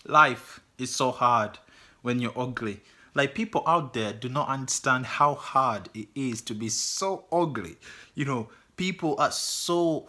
Life is so hard when you're ugly. Like, people out there do not understand how hard it is to be so ugly. People are so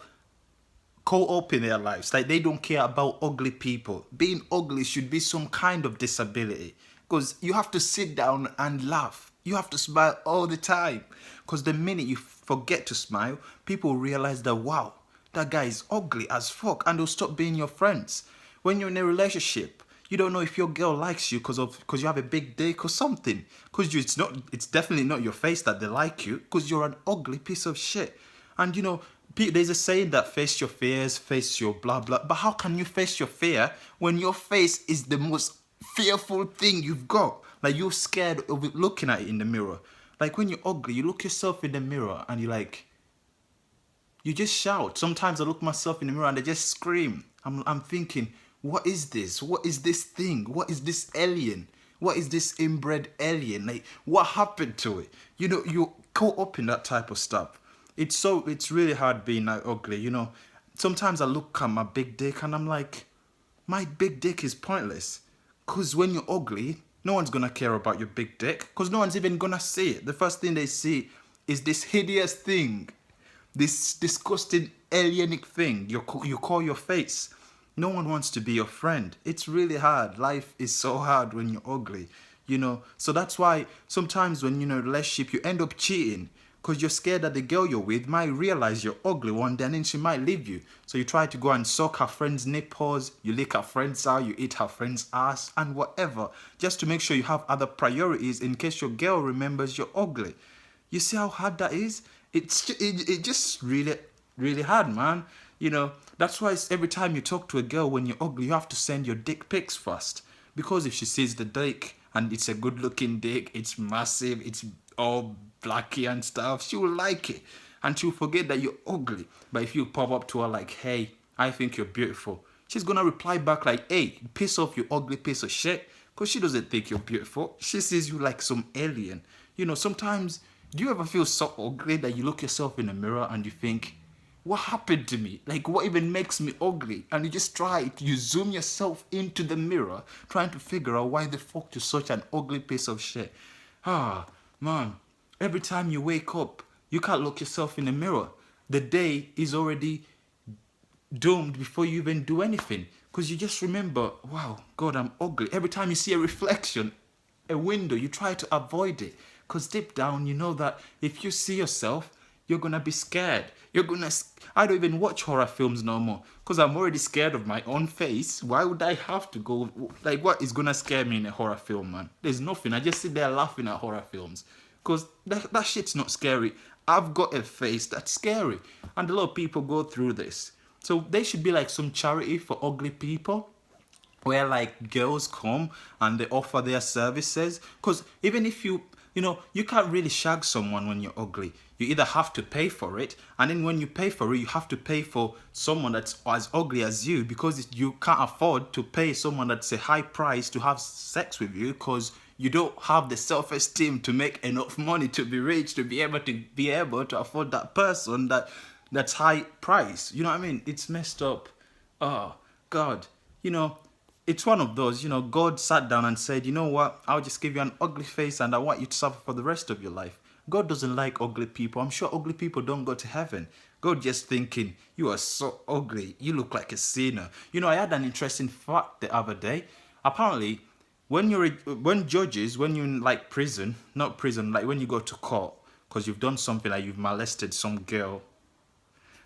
caught up in their lives. Like, they don't care about ugly people. Being ugly should be some kind of disability. Because you have to sit down and laugh. You have to smile all the time. Because the minute you forget to smile, people realize that, wow, that guy is ugly as fuck, and they'll stop being your friends. When you're in a relationship, you don't know if your girl likes you because you have a big dick or something. Because it's definitely not your face that they like you, because you're an ugly piece of shit. And there's a saying that face your fears, face your blah blah. But how can you face your fear when your face is the most fearful thing you've got? Like, you're scared of looking at it in the mirror. Like, when you're ugly, you look yourself in the mirror and you just shout. Sometimes I look myself in the mirror and I just scream. I'm thinking, what is this? What is this thing? What is this alien? What is this inbred alien? Like, what happened to it? You're caught up in that type of stuff. It's really hard being like ugly. Sometimes I look at my big dick and I'm like, my big dick is pointless. Because when you're ugly, no one's gonna care about your big dick. Because no one's even gonna see it. The first thing they see is this hideous thing, this disgusting alienic thing you call your face. No one wants to be your friend. It's really hard. Life is so hard when you're ugly. So that's why sometimes when you're in a relationship, you end up cheating because you're scared that the girl you're with might realize you're ugly one day and then she might leave you. So you try to go and suck her friend's nipples, you lick her friend's out, you eat her friend's ass, and whatever, just to make sure you have other priorities in case your girl remembers you're ugly. You see how hard that is? It just really, really hard, man. That's why every time you talk to a girl when you're ugly, you have to send your dick pics first. Because if she sees the dick and it's a good looking dick, it's massive, it's all blacky and stuff, she will like it. And she'll forget that you're ugly. But if you pop up to her like, hey, I think you're beautiful, she's gonna reply back like, hey, piss off, you ugly piece of shit. Because she doesn't think you're beautiful. She sees you like some alien. Sometimes, do you ever feel so ugly that you look yourself in the mirror and you think, what happened to me? Like, what even makes me ugly? And you zoom yourself into the mirror, trying to figure out why the fuck you're such an ugly piece of shit. Ah, man, every time you wake up, you can't look yourself in the mirror. The day is already doomed before you even do anything. Because you just remember, wow, God, I'm ugly. Every time you see a reflection, a window, you try to avoid it. Because deep down, you know that if you see yourself, you're gonna be scared. I don't even watch horror films no more. Because I'm already scared of my own face. Why would I have to go? Like, what is gonna scare me in a horror film, man? There's nothing. I just sit there laughing at horror films. Because that shit's not scary. I've got a face that's scary. And a lot of people go through this. So there should be like some charity for ugly people where like girls come and they offer their services. Because even if you can't really shag someone when you're ugly. You either have to pay for it, and then when you pay for it, you have to pay for someone that's as ugly as you, because you can't afford to pay someone that's a high price to have sex with you, because you don't have the self-esteem to make enough money to be rich to be able to afford that person that's high price. You know what I mean? It's messed up. Oh God. It's one of those, God sat down and said, you know what, I'll just give you an ugly face and I want you to suffer for the rest of your life. God doesn't like ugly people. I'm sure ugly people don't go to heaven. God just thinking, you are so ugly, you look like a sinner. I had an interesting fact the other day. Apparently, when you're in like prison, not prison, like when you go to court, because you've done something, like you've molested some girl,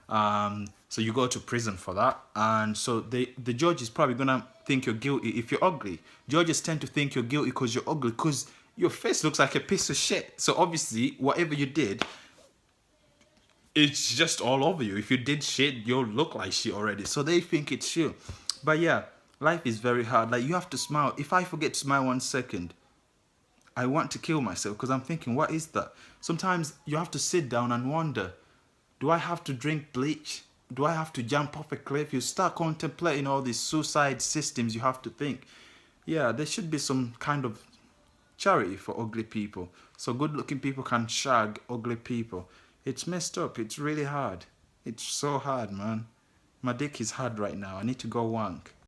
so you go to prison for that, and so the judge is probably gonna think you're guilty if you're ugly. Judges tend to think you're guilty because you're ugly, because your face looks like a piece of shit. So obviously, whatever you did, it's just all over you. If you did shit, you'll look like shit already. So they think it's you. But yeah, life is very hard. Like, you have to smile. If I forget to smile 1 second, I want to kill myself, because I'm thinking, what is that? Sometimes you have to sit down and wonder, do I have to drink bleach? Do I have to jump off a cliff? You start contemplating all these suicide systems. You have to think, yeah, there should be some kind of charity for ugly people, so good looking people can shag ugly people. It's messed up. It's really hard. It's so hard, man. My dick is hard right now. I need to go wank.